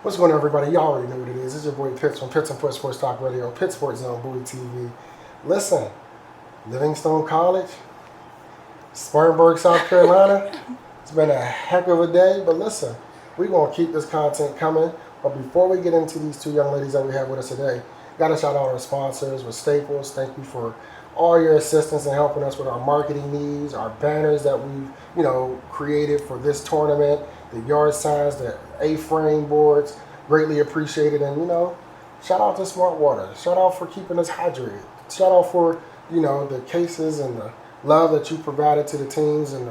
What's going on, everybody? Y'all already know what it is. It's your boy Pitts from Pitts and Foot Sports Talk Radio, Pitt Sports Zone, Bowie TV. Listen, Livingstone College, Spartanburg, South Carolina. It's been a heck of a day, but listen, we're going to keep this content coming. But before we get into these two young ladies that we have with us today, got to shout out our sponsors with Staples. Thank you for all your assistance in helping us with our marketing needs, our banners that we've, created for this tournament, the yard signs, the A-frame boards, greatly appreciated. And, shout out to Smart Water. Shout out for keeping us hydrated. Shout out for, the cases and the love that you provided to the teams and,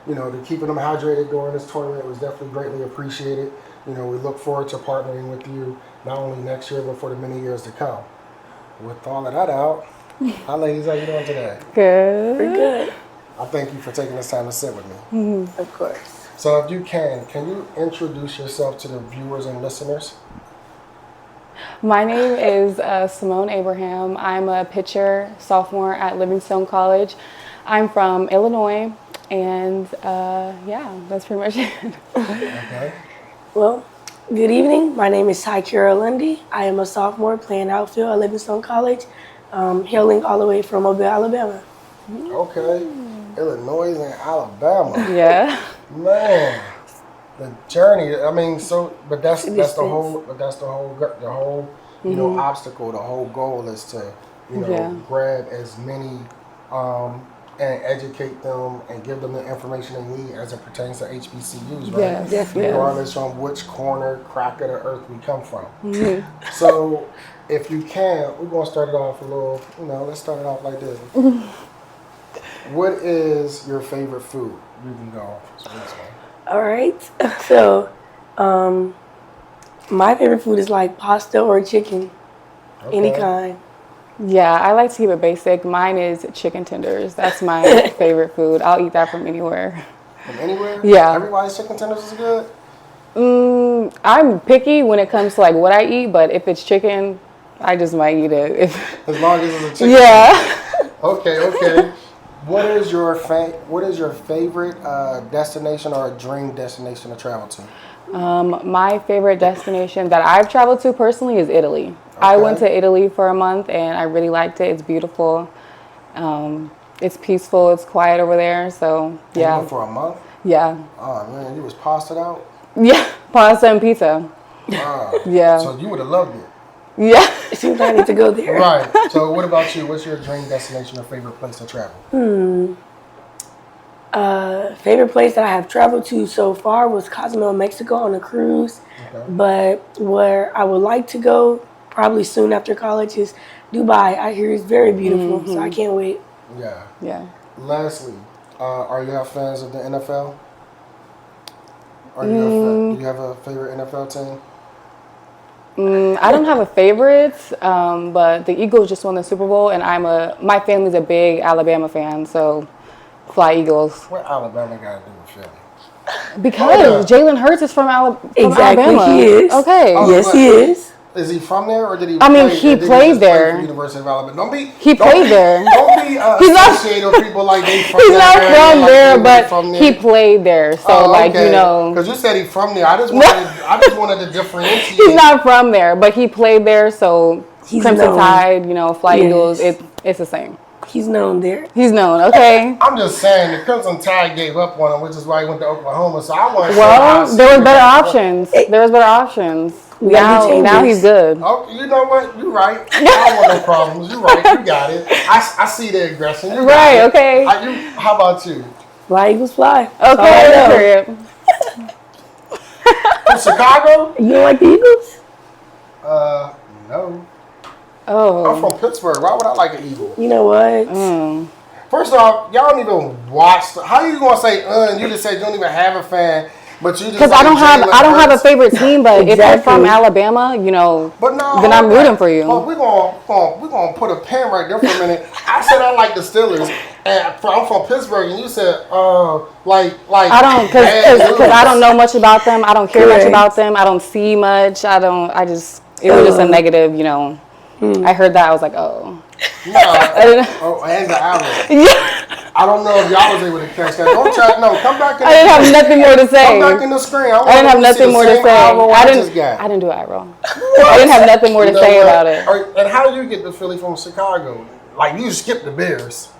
to keeping them hydrated during this tournament. It was definitely greatly appreciated. We look forward to partnering with you not only next year, but for the many years to come. With all of that out, hi ladies, how you doing today? Good. We're good. I thank you for taking this time to sit with me. Mm-hmm. Of course. So if you can you introduce yourself to the viewers and listeners? My name is Simone Abraham. I'm a pitcher, sophomore at Livingstone College. I'm from Illinois, and that's pretty much it. Okay. Well, good evening. My name is Tykeira Lundy. I am a sophomore playing outfield at Livingstone College, hailing all the way from Mobile, Alabama. Okay. Illinois and Alabama. Yeah. Man, the journey. I mean, but that's the whole obstacle. The whole goal is to grab as many and educate them and give them the information they need as it pertains to HBCUs, right? Yes, definitely. Regardless from which corner, crack of the earth we come from. Mm-hmm. So, if you can, we're gonna start it off a little. Let's start it off like this. What is your favorite food? You can go for this one. All right. So, my favorite food is like pasta or chicken, any kind. Yeah, I like to keep it basic. Mine is chicken tenders. That's my favorite food. I'll eat that from anywhere. From anywhere? Yeah. Everybody's chicken tenders is good? I'm picky when it comes to like what I eat, but if it's chicken, I just might eat it. As long as it's a chicken. Yeah. Okay. What is your favorite destination or a dream destination to travel to? My favorite destination that I've traveled to personally is Italy. Okay. I went to Italy for a month and I really liked it. It's beautiful. It's peaceful. It's quiet over there. So yeah. You went for a month? Yeah. Oh man, you was pastaed out? Yeah, pasta and pizza. Yeah. So you would have loved it. Yeah. It seems like I need to go there. Right. So what about you? What's your dream destination or favorite place to travel? Favorite place that I have traveled to so far was Cozumel, Mexico on a cruise. Okay. But where I would like to go probably soon after college is Dubai. I hear it's very beautiful, so I can't wait. Yeah. Yeah. Lastly, are you fans of the NFL? Do you have a favorite NFL team? I don't have a favorite, but the Eagles just won the Super Bowl, and my family's a big Alabama fan, so fly Eagles. What Alabama got to do with Philly? Because Jalen Hurts is from Alabama. He is. Okay. Yes, he is. Is he from there, or did he? He played there. Play for University of Alabama. He played there. Don't be associated with people like they from. He's not from there, but he played there. So because you said he's from there, I just wanted to differentiate. He's not from there, but he played there. So Crimson Tide, fly Eagles. It's the same. He's known there. He's known, okay. I'm just saying the Crimson Tide gave up on him, which is why he went to Oklahoma. So I want to. Well, there was better options. Now he's good. Oh, you know what? You're right. I don't want no problems. You're right. You got it. I see the aggression. You right. It. Okay. How about you? Fly Eagles fly. Okay. From Chicago? You don't like the Eagles? No. Oh. I'm from Pittsburgh. Why would I like an Eagle? You know what? First off, y'all don't even watch. How are you gonna say? You just said you don't even have a fan, but you just because I don't have a favorite team. But if you're from Alabama, then I'm rooting for you. We're gonna put a pin right there for a minute. I said I like the Steelers, and I'm from Pittsburgh, and you said like I don't because I don't know much about them. I don't care much about them. I don't see much. It was just a negative, I heard that. I was like, oh. No. And the Owls. Yeah. I I don't know if y'all was able to catch that. Don't try. No, come back. I didn't have nothing more to say. Come back in the screen. I didn't have nothing more to say. I didn't do eye roll. I didn't have nothing more to say about it. And how do you get to Philly from Chicago? Like, you skipped the Bears.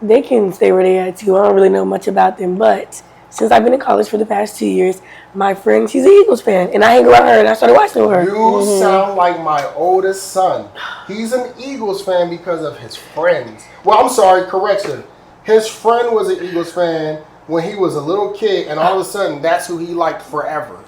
They can stay where they at too. I don't really know much about them, but since I've been in college for the past 2 years, my friend, she's an Eagles fan, and I hang around her, and I started watching her. You sound like my oldest son. He's an Eagles fan because of his friends. Well, I'm sorry, correction. His friend was an Eagles fan when he was a little kid, and all of a sudden, that's who he liked forever.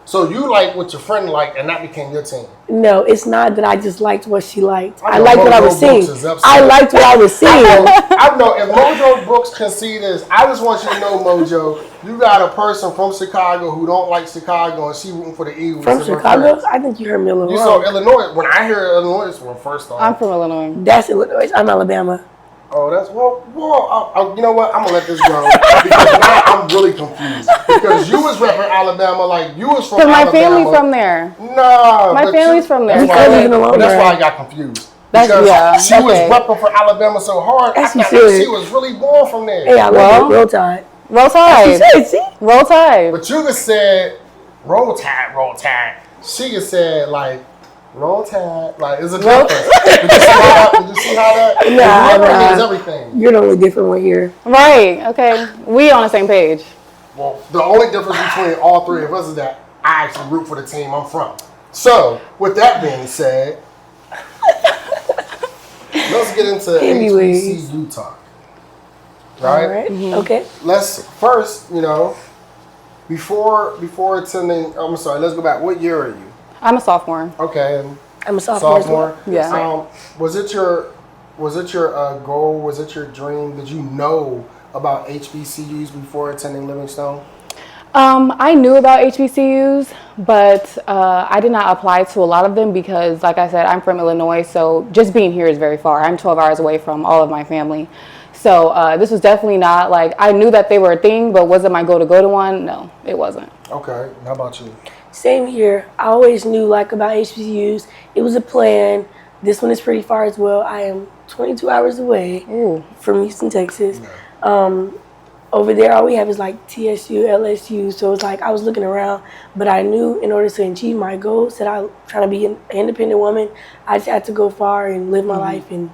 So you like what your friend liked, and that became your team. No, it's not that I just liked what she liked. I liked what I was seeing. I liked what I was seeing. I know if Mojo Brooks can see this, I just want you to know, Mojo, you got a person from Chicago who don't like Chicago, and she rooting for the Eagles. From Chicago? I think you heard me a little wrong. You saw Illinois. When I hear Illinois, it's when first off. I'm from Illinois. That's Illinois. I'm Alabama. Oh, that's you know what? I'm gonna let this go because now I'm really confused. Because you was repping Alabama like you was from Alabama. Because my family from there. No, my family's from there. That's why I got confused. Because she was repping for Alabama so hard. I thought she was really born from there. Hey, I love Roll Tide. Roll Tide. See? Roll Tide. But you just said Roll Tide, Roll Tide. She just said like. Roll Tide, like, it's a difference. Did you see how that? Nah. Means everything. You're the only different one here. Right, okay. We on the same page. Well, the only difference between all three of us is that I actually root for the team I'm from. So, with that being said, let's get into HBCU talk. Right? All right. Mm-hmm. Okay. Let's first, before attending, I'm sorry, let's go back. What year are you? I'm a sophomore. Okay. I'm a sophomore. Yeah. Was it your goal? Was it your dream? Did you know about HBCUs before attending Livingstone? I knew about HBCUs, but I did not apply to a lot of them because, like I said, I'm from Illinois, so just being here is very far. I'm 12 hours away from all of my family. So this was definitely not like, I knew that they were a thing, but was it my goal to go to one? No, it wasn't. Okay. How about you? Same here. I always knew about HBCUs. It was a plan. This one is pretty far as well. I am 22 hours away from Houston, Texas. Yeah. Over there, all we have is TSU, LSU. So it's I was looking around, but I knew in order to achieve my goals that I'm trying to be an independent woman, I just had to go far and live my life and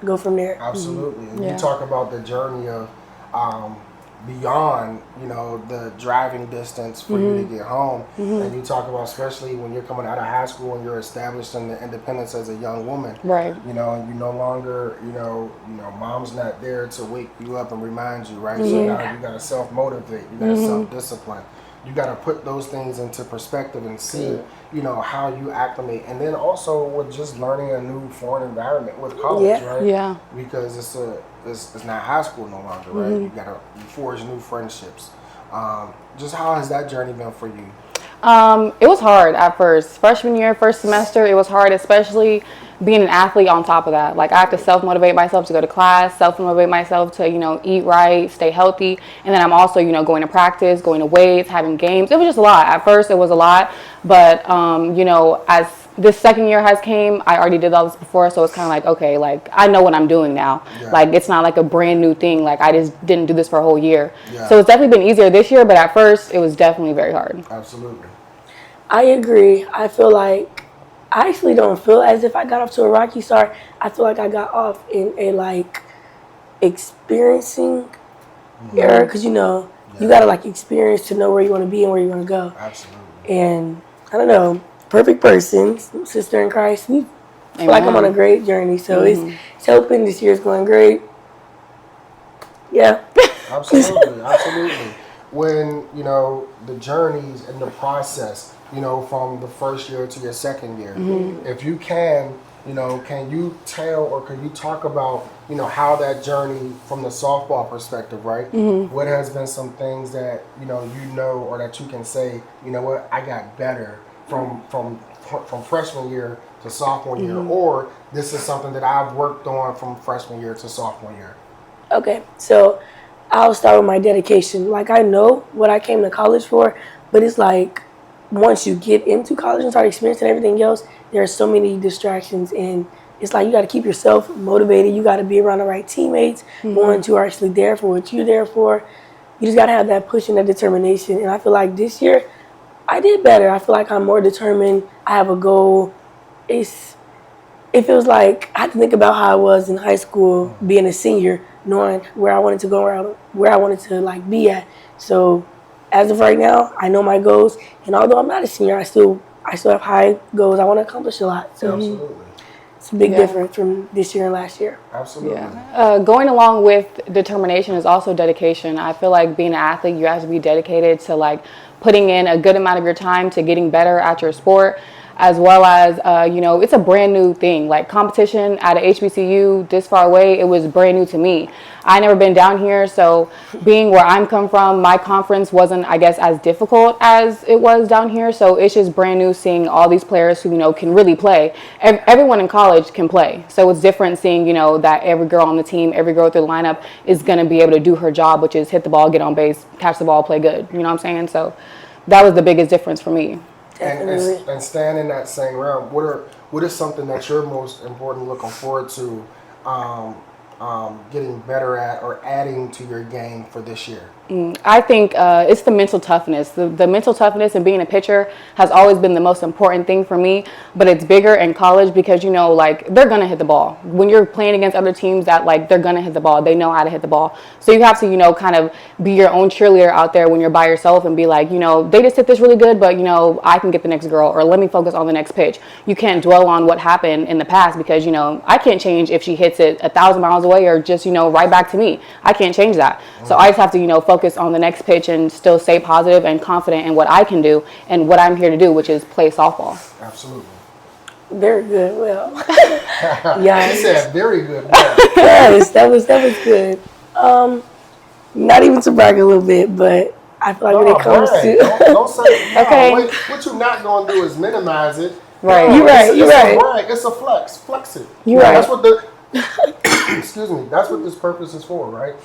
go from there. Absolutely. And you talk about the journey of beyond, the driving distance for you to get home. And you talk about, especially when you're coming out of high school and you're established in the independence as a young woman. Right. And you no longer, mom's not there to wake you up and remind you, right? So now you got to self-motivate. You got to self-discipline. You got to put those things into perspective and see, how you acclimate. And then also with just learning a new foreign environment with college, right? Yeah. Because it's not high school no longer, right? You got to forge new friendships. Just how has that journey been for you? It was hard at first. Freshman year, first semester, it was hard, especially being an athlete on top of that. I have to self-motivate myself to go to class, self-motivate myself to, eat right, stay healthy. And then I'm also, going to practice, going to weights, having games. It was just a lot. At first, it was a lot. But, as this second year has came, I already did all this before. So it's kind of okay, I know what I'm doing now. Yeah. It's not a brand new thing. I just didn't do this for a whole year. Yeah. So it's definitely been easier this year. But at first, it was definitely very hard. Absolutely. I agree. I feel I actually don't feel as if I got off to a rocky start. I feel I got off in a experiencing era because you gotta experience to know where you want to be and where you want to go. Absolutely. And I don't know, perfect person, sister in Christ. We feel I'm on a great journey, so it's helping. This year's going great. Yeah. Absolutely, absolutely. When the journeys and the process. From the first year to your second year. If you can you tell or can you talk about, how that journey from the softball perspective, right? What has been some things that, or that you can say, what, I got better from freshman year to sophomore year, or this is something that I've worked on from freshman year to sophomore year? Okay, so I'll start with my dedication. I know what I came to college for, but it's once you get into college and start experiencing everything else, there are so many distractions and it's like you got to keep yourself motivated. You got to be around the right teammates, ones who are actually there for what you're there for. You just got to have that push and that determination. And I feel like this year, I did better. I feel like I'm more determined. I have a goal. It feels like I have to think about how I was in high school, being a senior, knowing where I wanted to go, where I wanted to like be at. So as of right now, I know my goals, and although I'm not a senior, I still have high goals. I want to accomplish a lot. So Absolutely. it's a big difference from this year and last year. Absolutely. Yeah. Going along with determination is also dedication. I feel like being an athlete, you have to be dedicated to like putting in a good amount of your time to getting better at your sport, as well as, it's a brand new thing. Like competition at a HBCU this far away, it was brand new to me. I never been down here, so being where I'm come from, my conference wasn't, I guess, as difficult as it was down here. So it's just brand new seeing all these players who, can really play. Everyone in college can play. So it's different seeing, that every girl on the team, every girl through the lineup is going to be able to do her job, which is hit the ball, get on base, catch the ball, play good. You know what I'm saying? So that was the biggest difference for me. And staying in that same realm, what is something that you're most important looking forward to getting better at or adding to your game for this year? I think it's the mental toughness. The mental toughness and being a pitcher has always been the most important thing for me, but it's bigger in college because, they're going to hit the ball. When you're playing against other teams that, they're going to hit the ball, they know how to hit the ball. So you have to, kind of be your own cheerleader out there when you're by yourself and be like, they just hit this really good, but, I can get the next girl, or let me focus on the next pitch. You can't dwell on what happened in the past because, I can't change if she hits it 1,000 miles away or just, right back to me. I can't change that. So I just have to, focus on the next pitch and still stay positive and confident in what I can do and what I'm here to do, which is play softball. Absolutely. Very good. Well, yeah. She said very good. Well. Yes, that was good. Not even to brag a little bit, but I feel like when it comes to don't say okay. What you're not gonna do is minimize it. Right. No, you're right. A brag. It's a flex. Flex it. You're right. That's what the excuse me. That's what this purpose is for, right?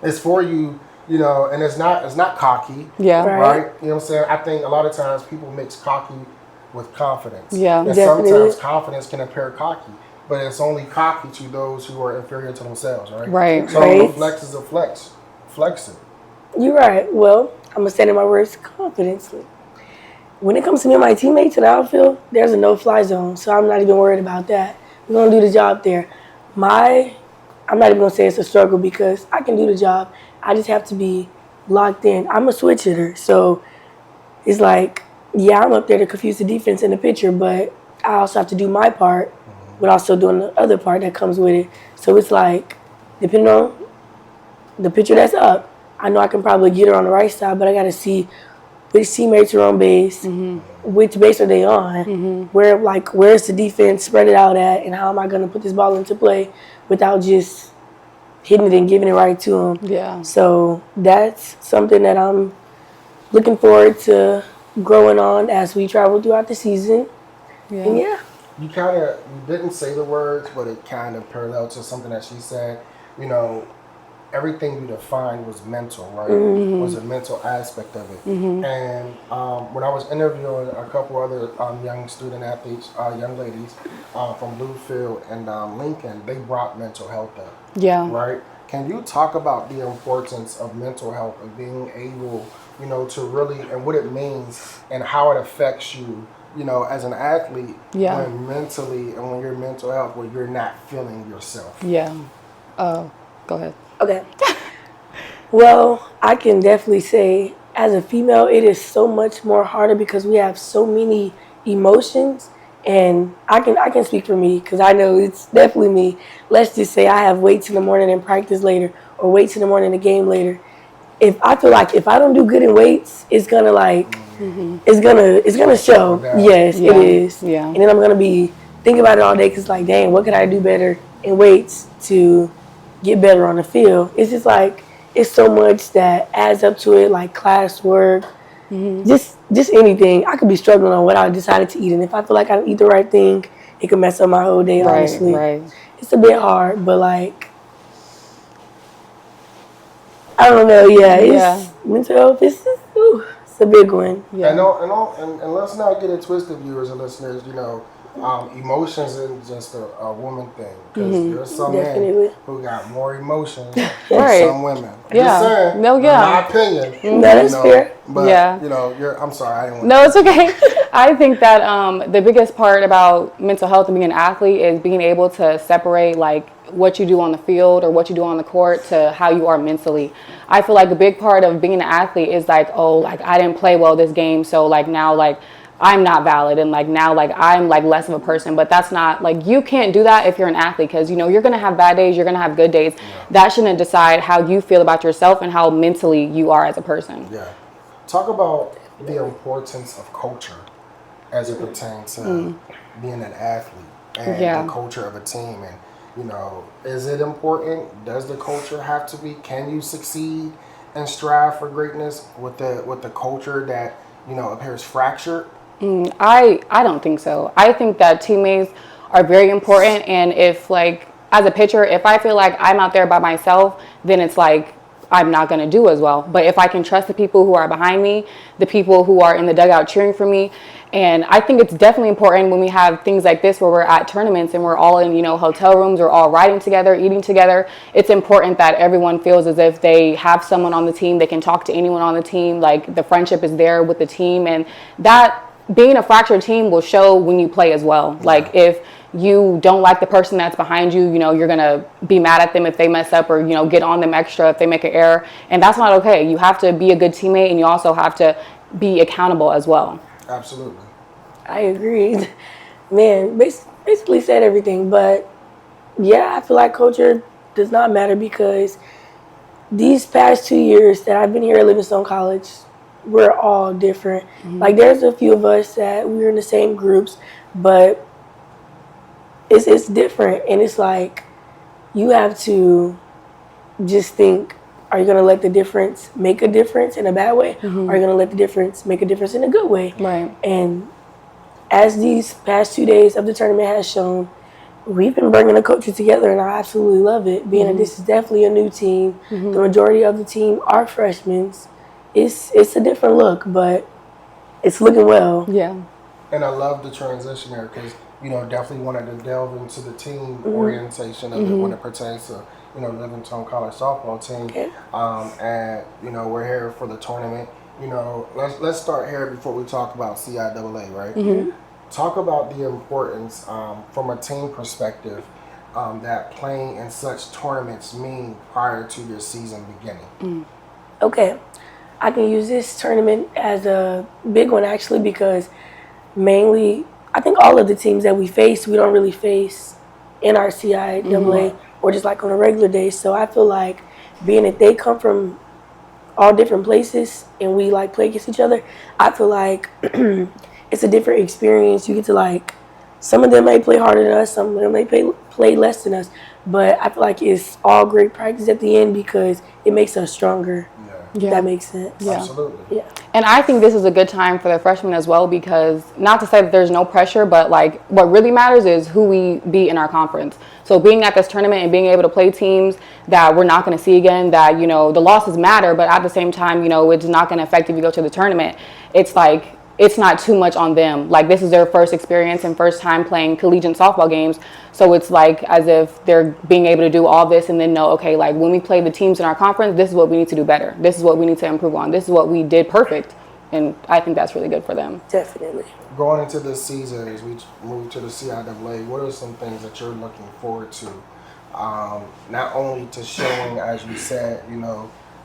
It's for you. And it's not cocky. Yeah. Right. You know what I'm saying? I think a lot of times people mix cocky with confidence. Yeah. And definitely. Sometimes confidence can appear cocky, but it's only cocky to those who are inferior to themselves, right? Right. So right. a flex is a flex. Flex it. You're right. Well, I'm gonna stand in my words confidently. When it comes to me and my teammates in the outfield, there's a no-fly zone, so I'm not even worried about that. We're gonna do the job there. I'm not even gonna say it's a struggle because I can do the job. I just have to be locked in. I'm a switch hitter, so it's like, yeah, I'm up there to confuse the defense and the pitcher, but I also have to do my part, but also doing the other part that comes with it. So it's like, depending on the pitcher that's up, I know I can probably get her on the right side, but I got to see which teammates are on base, which base are they on, where's the defense spread it out at, and how am I going to put this ball into play without just hitting it and giving it right to them. Yeah. So that's something that I'm looking forward to growing on as we travel throughout the season. Yeah. And yeah. You didn't say the words, but it kind of paralleled to something that she said. Everything you defined was mental, right? Was a mental aspect of it. And when I was interviewing a couple other young student athletes, young ladies from Bluefield and Lincoln, they brought mental health up. Yeah. Right? Can you talk about the importance of mental health and being able, to really, and what it means and how it affects you, as an athlete, when mentally and when your mental health, where you're not feeling yourself? Yeah. Go ahead. Okay. Well, I can definitely say as a female, it is so much more harder because we have so many emotions. And I can speak for me because I know it's definitely me. Let's just say I have weights in the morning and practice later, or weights in the morning and a game later. If I feel like if I don't do good in weights, it's gonna it's gonna show. Yes, it is. Yeah. And then I'm gonna be thinking about it all day because like, dang, what could I do better in weights to get better on the field? It's just like it's so much that adds up to it, like classwork. Just anything. I could be struggling on what I decided to eat, and if I feel like I don't eat the right thing, it could mess up my whole day. Honestly, right. It's a bit hard, but like I don't know. Yeah, mental health. It's a big one. Yeah. And let's not get it twisted, viewers and listeners. Emotions isn't just a woman thing, because there's some Definitely. men who got more emotions than Right. some women. I'm Yeah. just saying, No, yeah. in my opinion. That is fair. But, Yeah. I'm sorry, I didn't want No, it's okay. I think that the biggest part about mental health and being an athlete is being able to separate like what you do on the field or what you do on the court to how you are mentally. I feel like a big part of being an athlete is like, oh, like I didn't play well this game, so like now like I'm not valid, and like now like I'm like less of a person. But that's not like, you can't do that if you're an athlete, because you're gonna have bad days, you're gonna have good days. That shouldn't decide how you feel about yourself and how mentally you are as a person. Yeah. Talk about the importance of culture as it pertains to being an athlete and the culture of a team. And, is it important? Does the culture have to be? Can you succeed and strive for greatness with the culture that, appears fractured? I don't think so. I think that teammates are very important, and if like as a pitcher, if I feel like I'm out there by myself, then it's like I'm not going to do as well. But if I can trust the people who are behind me, the people who are in the dugout cheering for me, and I think it's definitely important when we have things like this where we're at tournaments and we're all in, hotel rooms, we're all riding together, eating together. It's important that everyone feels as if they have someone on the team, they can talk to anyone on the team, like the friendship is there with the team, and that being a fractured team will show when you play as well. Like if you don't like the person that's behind you, you're going to be mad at them if they mess up, or, get on them extra if they make an error. And that's not okay. You have to be a good teammate, and you also have to be accountable as well. Absolutely. I agree. Man, basically said everything. But yeah, I feel like culture does not matter, because these past 2 years that I've been here at Livingstone College, we're all different. Like there's a few of us that we're in the same groups, but it's different. And it's like you have to just think, are you going to let the difference make a difference in a bad way? Or are you going to let the difference make a difference in a good way? Right. And as these past 2 days of the tournament has shown, we've been bringing the coaches together, and I absolutely love it. Being that this is definitely a new team, the majority of the team are freshmen. It's a different look, but it's looking well. Yeah. And I love the transition there, because, definitely wanted to delve into the team orientation of it when it pertains to, Livingstone College softball team. Okay. And, we're here for the tournament. Let's start here before we talk about CIAA, right? Talk about the importance from a team perspective that playing in such tournaments mean prior to your season beginning. Okay. I can use this tournament as a big one, actually, because mainly I think all of the teams that we face, we don't really face in our CIAA or just like on a regular day. So I feel like being that they come from all different places and we like play against each other, I feel like it's a different experience. You get to like, some of them may play harder than us, some of them may play less than us, but I feel like it's all great practice at the end, because it makes us stronger. Yeah. That makes sense. Yeah. Absolutely. Yeah. And I think this is a good time for the freshmen as well, because not to say that there's no pressure, but like what really matters is who we beat in our conference. So being at this tournament and being able to play teams that we're not going to see again, that, the losses matter, but at the same time, it's not going to affect if you go to the tournament. It's like, it's not too much on them. Like this is their first experience and first time playing collegiate softball games. So it's like as if they're being able to do all this and then know, okay, like when we play the teams in our conference, this is what we need to do better. This is what we need to improve on. This is what we did perfect. And I think that's really good for them. Definitely. Going into this season, as we move to the CIAA, what are some things that you're looking forward to? Not only to showing, as you said,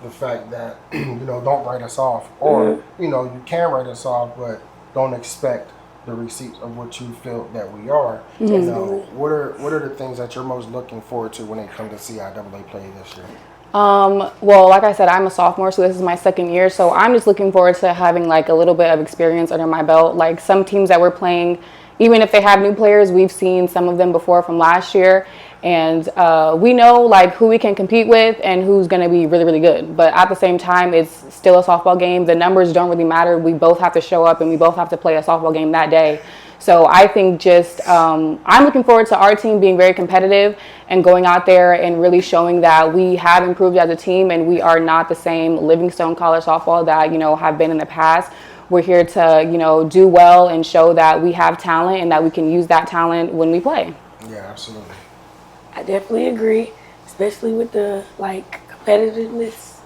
the fact that, don't write us off, or, you can write us off, but don't expect the receipts of what you feel that we are. What are the things that you're most looking forward to when it comes to CIAA play this year? Well, like I said, I'm a sophomore, so this is my second year. So I'm just looking forward to having like a little bit of experience under my belt. Like some teams that we're playing, even if they have new players, we've seen some of them before from last year. And we know like who we can compete with and who's going to be really, really good. But at the same time, it's still a softball game. The numbers don't really matter. We both have to show up and we both have to play a softball game that day. So I think just I'm looking forward to our team being very competitive and going out there and really showing that we have improved as a team and we are not the same Livingstone College softball that, have been in the past. we're here to, you know, do well and show that we have talent and that we can use that talent when we play. Yeah, absolutely. I definitely agree, especially with the like competitiveness.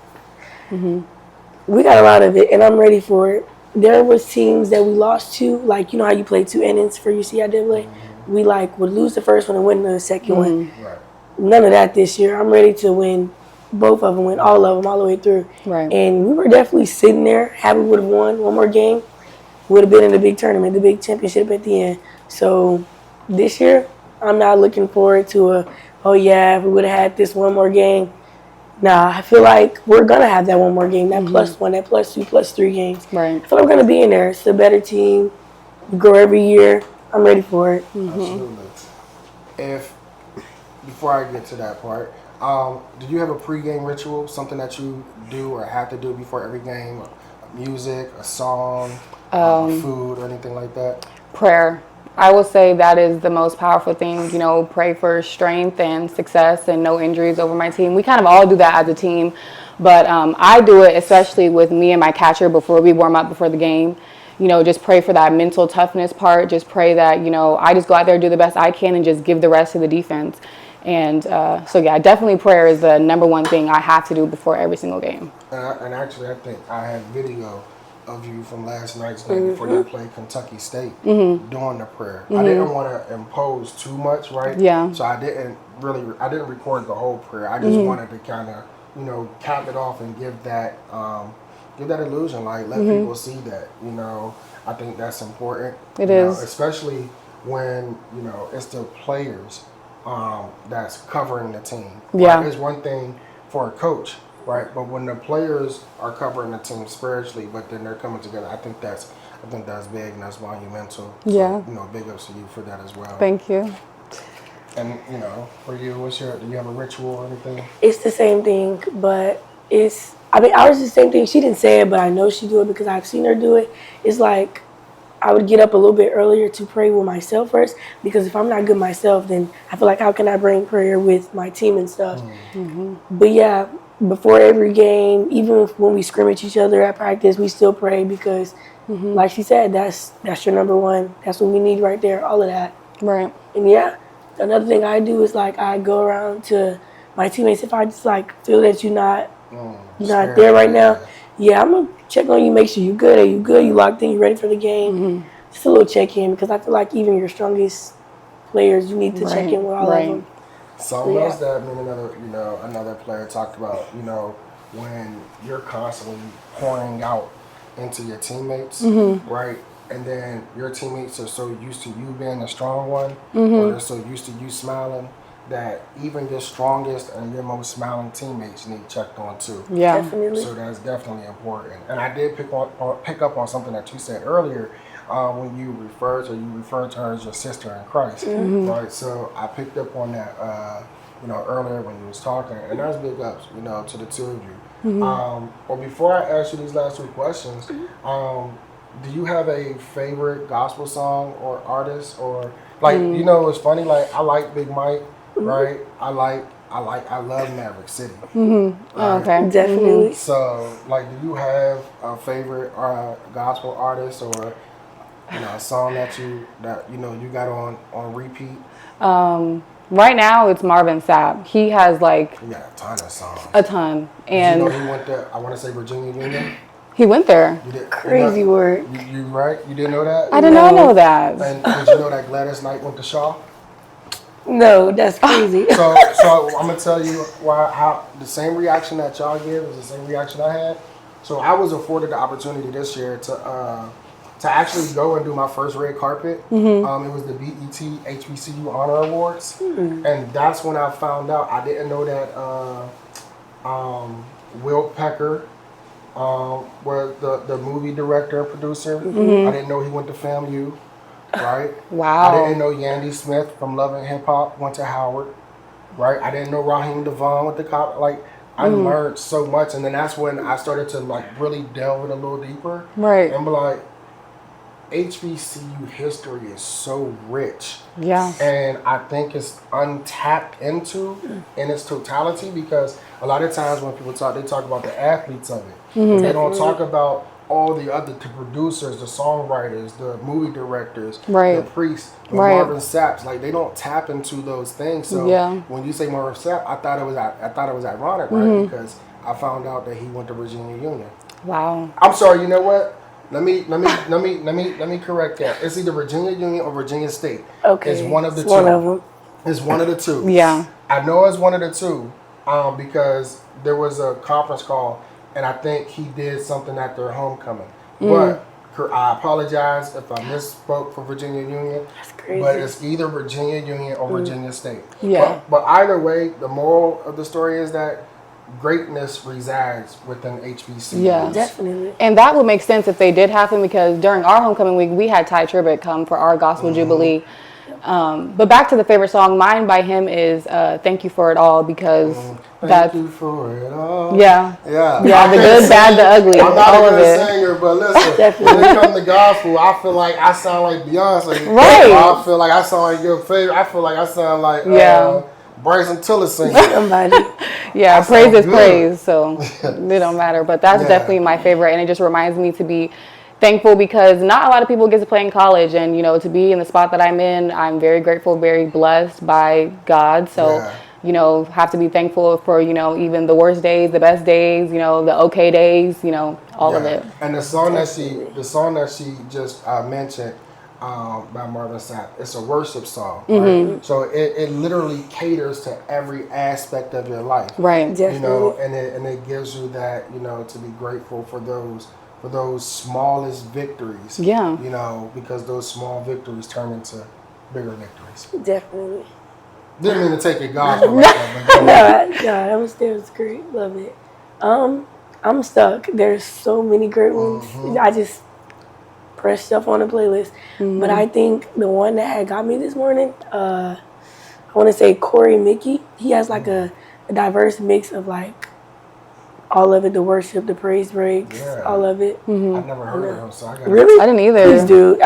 We got a lot of it, and I'm ready for it. There was teams that we lost to, like you know how you play 2 innings for UCIAA. We like would lose the first one and win the second one. Right. None of that this year. I'm ready to win both of them, win all of them, all the way through. Right. And we were definitely sitting there, happy we would have won one more game, would have been in the big tournament, the big championship at the end. So this year, I'm not looking forward to oh yeah, if we would have had this one more game. Nah, I feel like we're going to have that one more game, that +1, that +2, +3 games. Right. I feel like we're going to be in there. It's a better team. We grow every year. I'm ready for it. Absolutely. Before I get to that part, do you have a pregame ritual, something that you do or have to do before every game? Music, a song, food, or anything like that? Prayer. I will say that is the most powerful thing, you know, pray for strength and success and no injuries over my team. We kind of all do that as a team, but I do it especially with me and my catcher before we warm up before the game. You know, just pray for that mental toughness part. Just pray that, you know, I just go out there and do the best I can and just give the rest to the defense. And so, yeah, definitely prayer is the number one thing I have to do before every single game. And actually, I think I have video of you from last night's game before you played Kentucky State doing the prayer. I didn't want to impose too much, right? Yeah. So I didn't record the whole prayer. I just wanted to kind of, you know, cap it off and give that illusion, like let people see that, you know. I think that's important. It you is. know, especially when, you know, it's the players that's covering the team. Yeah. Right? It's one thing for a coach, right? But when the players are covering the team spiritually, but then they're coming together, I think that's big and that's monumental. Yeah. So, you know, big ups to you for that as well. Thank you. And you know, for you, do you have a ritual or anything? It's the same thing, but ours is the same thing. She didn't say it, but I know she do it because I've seen her do it. It's like I would get up a little bit earlier to pray with myself first, because if I'm not good myself, then I feel like how can I bring prayer with my team and stuff? But yeah, before every game, even when we scrimmage each other at practice, we still pray because, like she said, that's your number one. That's what we need right there, all of that. Right. And yeah, another thing I do is like I go around to my teammates if I just like feel that you're not there right now. Yeah, I'm gonna check on you, make sure you're good. Are you good? You locked in? You ready for the game? Just a little check in, because I feel like even your strongest players, you need to check in with all of them. Something else that me and another player talked about, you know, when you're constantly pouring out into your teammates, right? And then your teammates are so used to you being the strong one, or they're so used to you smiling, that even your strongest and your most smiling teammates need checked on too. Yeah. Definitely. So that's definitely important. And I did pick up on something that you said earlier when you referred to her as your sister in Christ, right? So I picked up on that, you know, earlier when you was talking, and that's big ups, you know, to the two of you. Well, before I ask you these last 2 questions, do you have a favorite gospel song or artist, or like you know, it's funny, like I like Big Mike. Right, I love Maverick City. Oh, okay. Definitely. So, like, do you have a favorite gospel artist, or you know, a song that you got on repeat? Right now it's Marvin Sapp. He has like He got a ton of songs. a ton, and Did you know he went to, I want to say, Virginia Union? he went there. You did, Crazy work. You right? You didn't know that? I did not know that. And did you know that Gladys Knight went to Shaw? No, that's crazy. So I'm gonna tell you how the same reaction that y'all give is the same reaction I had. So I was afforded the opportunity this year to actually go and do my first red carpet. It was the BET HBCU Honor Awards, and that's when I found out. I didn't know that Will Pecker was the movie director and producer. I didn't know he went to FAMU. Right? Wow. I didn't know Yandy Smith from Love and Hip Hop went to Howard. Right? I didn't know Raheem Devon went to Cop. Like, I learned so much, and then that's when I started to like really delve in a little deeper. Right. And be like, HBCU history is so rich. Yeah. And I think it's untapped into in its totality, because a lot of times when people talk, they talk about the athletes of it. They don't talk about all the producers, the songwriters, the movie directors, Right. the priests, the Right. Marvin Sapp's, like they don't tap into those things. So Yeah. when you say Marvin Sapp, I thought it was ironic, right? Mm-hmm. Because I found out that he went to Virginia Union. Wow. I'm sorry, you know what? Let me correct that. It's either Virginia Union or Virginia State. Okay. It's one of the It's two. one of them. It's one of the two. Yeah. I know it's one of the two, because there was a conference call, and I think he did something at their homecoming. But I apologize if I misspoke for Virginia Union. That's crazy. But it's either Virginia Union or Virginia State. Yeah. But either way, the moral of the story is that greatness resides within HBCUs. Yeah. Definitely. And that would make sense if they did happen, because during our homecoming week, we had Ty Tribbett come for our Gospel Jubilee. But back to the favorite song, mine by him is Thank You For It All, because Thank you for it all. Yeah. Yeah. The good, bad, the ugly, I'm not all a of good it. singer, but listen, when it comes to gospel, I feel like I sound like Beyonce. Right. Or I feel like I sound like your favorite. I feel like I sound like Bryson Tiller singing. Somebody. Yeah, That praise sounds is good. praise, so it don't matter. But that's definitely my favorite, and it just reminds me to be thankful, because not a lot of people get to play in college, and to be in the spot that I'm in, I'm very grateful, very blessed by God. So have to be thankful for even the worst days, the best days, the okay days, all of it. And the song that she just mentioned by Marvin Sapp, it's a worship song, right? So it literally caters to every aspect of your life, Right. Definitely. and it gives you that to be grateful for those smallest victories. Yeah. Because those small victories turn into bigger victories. Definitely. Didn't mean to take it gospel like that, but That was great. Love it. I'm stuck. There's so many great ones. I just press stuff on the playlist. But I think the one that had got me this morning, I want to say Corey Mickey. He has like a diverse mix of like all of it, the worship, the praise breaks, all of it. I've never heard of him, so I got Really? I didn't either. Please do.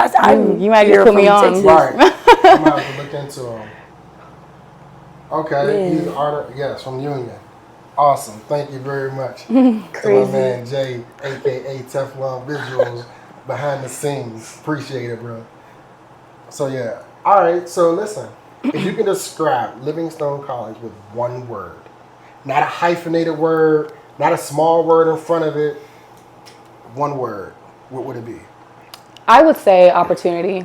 You might just put me on. Right. I'm gonna have to look into him. Okay, he's an artist. Yes, from Union. Awesome. Thank you very much. Crazy. To my man Jay, aka Teflon Visuals, behind the scenes. Appreciate it, bro. So yeah. All right. So listen, if you can describe Livingstone College with one word, not a hyphenated word, not a small word in front of it, one word, what would it be? I would say opportunity.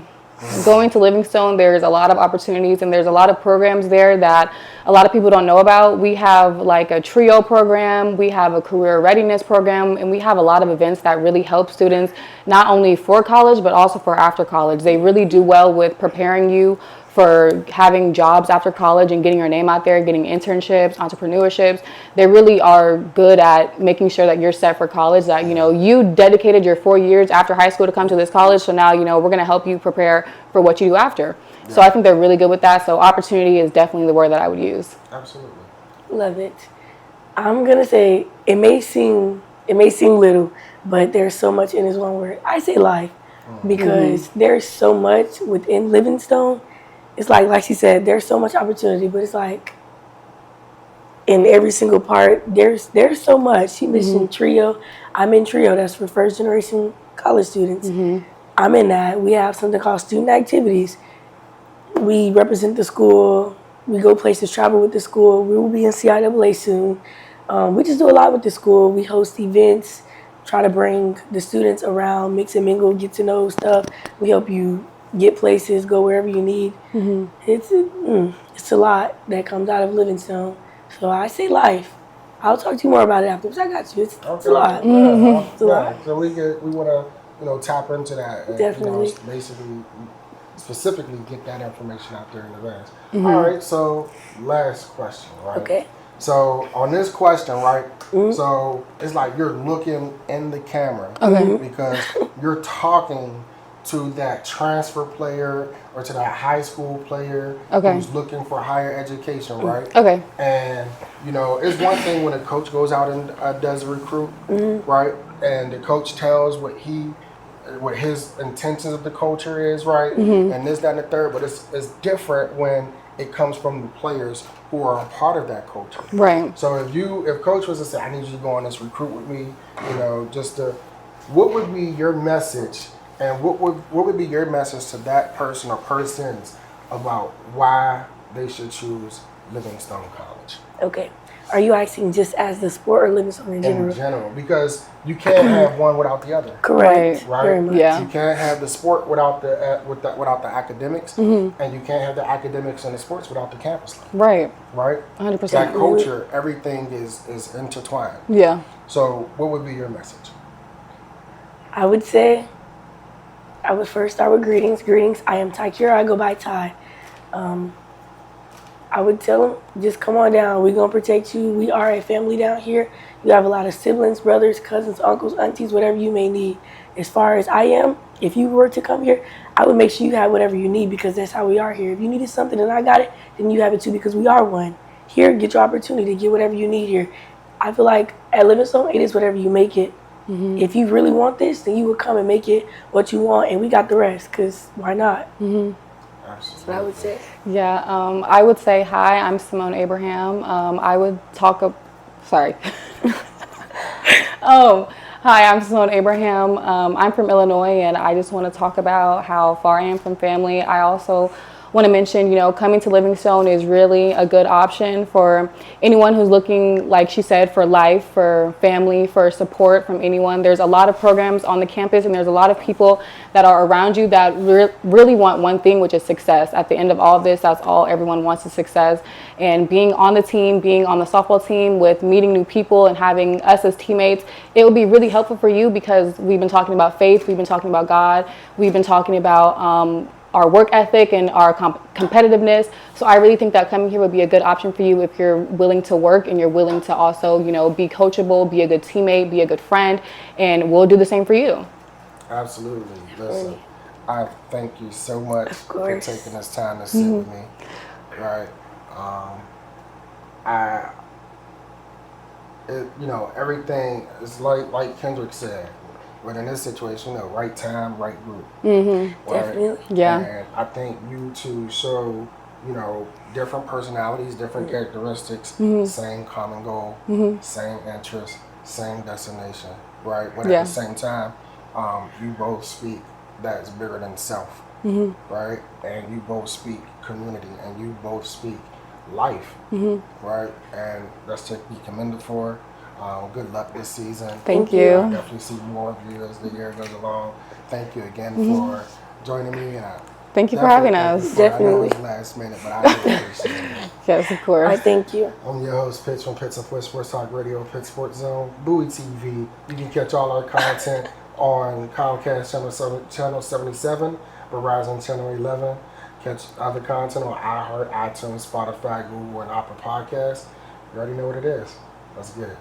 Going to Livingstone, there's a lot of opportunities, and there's a lot of programs there that a lot of people don't know about. We have like a trio program, we have a career readiness program, and we have a lot of events that really help students, not only for college, but also for after college. They really do well with preparing you for having jobs after college and getting your name out there, getting internships, entrepreneurships. They really are good at making sure that you're set for college, that, you dedicated your 4 years after high school to come to this college. So now, we're going to help you prepare for what you do after. Yeah. So I think they're really good with that. So opportunity is definitely the word that I would use. Absolutely. Love it. I'm going to say, it may seem little, but there's so much in this one word. I say life, because there's so much within Livingstone. It's like she said, there's so much opportunity, but it's like in every single part, there's so much. She mentioned trio. I'm in trio. That's for first generation college students. I'm in that. We have something called student activities. We represent the school. We go places, travel with the school. We will be in CIAA soon. We just do a lot with the school. We host events, try to bring the students around, mix and mingle, get to know stuff. We help you get places, go wherever you need. It's a lot that comes out of Livingstone. So I say life. I'll talk to you more about it afterwards. I got you. It's a lot. It's a lot. So we want to tap into that. And, Definitely. Basically, specifically get that information out there in advance. All right. So last question, right? Okay. So on this question, right? So it's like you're looking in the camera, because you're talking to that transfer player or to that high school player who's looking for higher education, right? Okay. And, it's one thing when a coach goes out and does a recruit, right? And the coach tells what his intentions of the culture is, right? And this, that, and the third. But it's different when it comes from the players who are a part of that culture. Right. So if coach was to say, I need you to go on this recruit with me, just to what would be your message, and what would be your message to that person or persons about why they should choose Livingstone College? Okay. Are you asking just as the sport or Livingstone in general? In general, because you can't have one without the other. Correct. Right. Very much. Yeah. You can't have the sport without without the academics, and you can't have the academics and the sports without the campus life. Right. Right. 100%. That culture, everything is intertwined. Yeah. So, what would be your message? I would say, I would first start with greetings. Greetings. I am Takira. I go by Ty. I would tell them, just come on down. We're going to protect you. We are a family down here. You have a lot of siblings, brothers, cousins, uncles, aunties, whatever you may need. As far as I am, if you were to come here, I would make sure you have whatever you need because that's how we are here. If you needed something and I got it, then you have it too because we are one. Here, get your opportunity to get whatever you need here. I feel like at Livingstone, it is whatever you make it. If you really want this, then you would come and make it what you want, and we got the rest because why not? Absolutely. That's what I would say. Yeah, I would say, hi, I'm Simone Abraham. I would talk, sorry. Hi, I'm Simone Abraham. I'm from Illinois, and I just want to talk about how far I am from family. I also want to mention, coming to Livingstone is really a good option for anyone who's looking, like she said, for life, for family, for support from anyone. There's a lot of programs on the campus, and there's a lot of people that are around you that really want one thing, which is success. At the end of all of this, that's all everyone wants is success. And being on the team, being on the softball team with meeting new people and having us as teammates, it will be really helpful for you because we've been talking about faith, we've been talking about God, we've been talking about our work ethic and our competitiveness. So I really think that coming here would be a good option for you if you're willing to work and you're willing to also, be coachable, be a good teammate, be a good friend, and we'll do the same for you. Absolutely. Listen, I thank you so much for course. taking this time to sit with me. Right. Everything is like Kendrick said. But in this situation, right time, right group. Right? Definitely. Yeah. And I think you two show, different personalities, different characteristics, same common goal, same interest, same destination, right? But at the same time, you both speak that's bigger than self, right? And you both speak community, and you both speak life, right? And that's to be commended for. Good luck this season. Thank you. I definitely see more of you as the year goes along. Thank you again for joining me. And Thank you for having us. I know it was last minute, but I really appreciate it. Yes, of course. I thank you. I'm your host, Pitch from Pitts and Foot Sports Talk Radio, Pitt Sports Zone, Bowie TV. You can catch all our content on Comcast Channel 77, Verizon Channel 11. Catch other content on iHeart, iTunes, Spotify, Google, and Apple Podcasts. You already know what it is. Let's get it.